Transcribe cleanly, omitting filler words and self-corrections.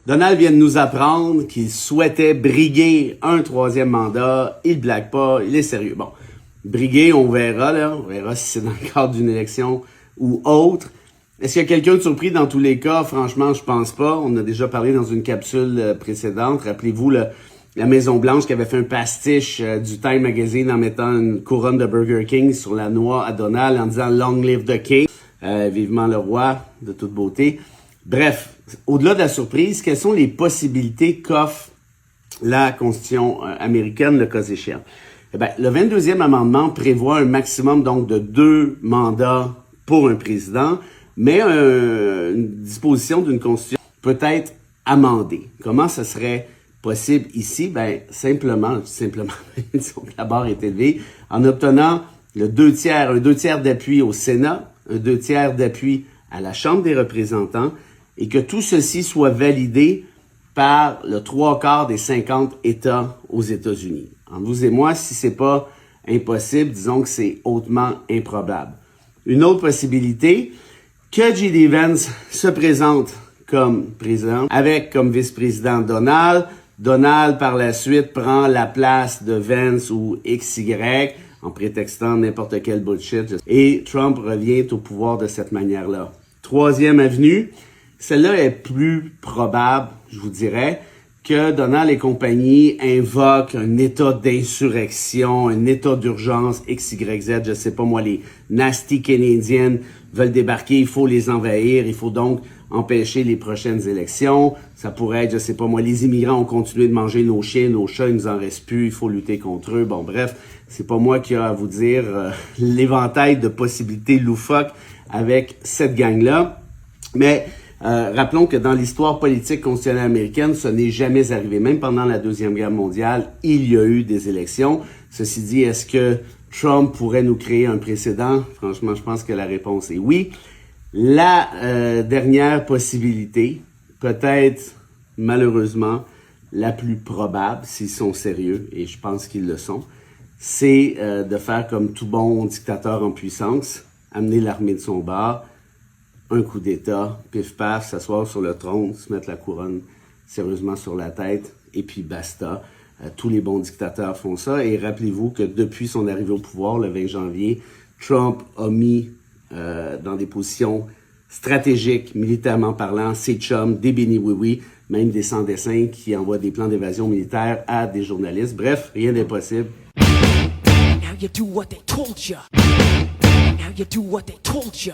Donald vient de nous apprendre qu'il souhaitait briguer un troisième mandat. Il blague pas, il est sérieux. Bon, briguer, on verra, là. On verra si c'est dans le cadre d'une élection ou autre. Est-ce qu'il y a quelqu'un de surpris dans tous les cas? Franchement, je pense pas. On a déjà parlé dans une capsule précédente. Rappelez-vous la Maison-Blanche qui avait fait un pastiche du Time Magazine en mettant une couronne de Burger King sur la noix à Donald en disant « Long live the King ». Vivement le roi, de toute beauté. Bref, au-delà de la surprise, quelles sont les possibilités qu'offre la Constitution américaine, le cas échéant? Eh bien, le 22e amendement prévoit un maximum donc de 2 mandats pour un président, mais une disposition d'une Constitution peut être amendée. Comment ça serait possible ici? Ben, simplement, disons que la barre est élevée, en obtenant un 2 tiers d'appui au Sénat, un 2 tiers d'appui à la Chambre des représentants, et que tout ceci soit validé par le 3/4 des 50 États aux États-Unis. Entre vous et moi, si c'est pas impossible, disons que c'est hautement improbable. Une autre possibilité, que J.D. Vance se présente comme président, avec comme vice-président Donald. Donald, par la suite, prend la place de Vance ou XY, en prétextant n'importe quel bullshit. Et Trump revient au pouvoir de cette manière-là. Troisième avenue, celle-là est plus probable, je vous dirais, que Donald et compagnie invoquent un état d'insurrection, un état d'urgence XYZ, je sais pas moi, les nasty Canadiens veulent débarquer, il faut les envahir, il faut donc empêcher les prochaines élections. Ça pourrait être, je sais pas moi, les immigrants ont continué de manger nos chiens, nos chats, il nous en reste plus, il faut lutter contre eux. Bon, bref, c'est pas moi qui ai à vous dire l'éventail de possibilités loufoques avec cette gang-là. Mais rappelons que dans l'histoire politique constitutionnelle américaine, ce n'est jamais arrivé. Même pendant la Deuxième Guerre mondiale, il y a eu des élections. Ceci dit, est-ce que Trump pourrait nous créer un précédent? Franchement, je pense que la réponse est oui. La dernière possibilité, peut-être malheureusement la plus probable, s'ils sont sérieux, et je pense qu'ils le sont, c'est de faire comme tout bon dictateur en puissance, amener l'armée de son bord, un coup d'État, pif-paf, s'asseoir sur le trône, se mettre la couronne sérieusement sur la tête, et puis basta. Tous les bons dictateurs font ça. Et rappelez-vous que depuis son arrivée au pouvoir, le 20 janvier, Trump a mis dans des positions stratégiques, militairement parlant, ses chums, des béni-oui-oui, même des sans-dessins qui envoient des plans d'évasion militaire à des journalistes. Bref, rien n'est possible. Now you do what they told you. Now you do what they told you.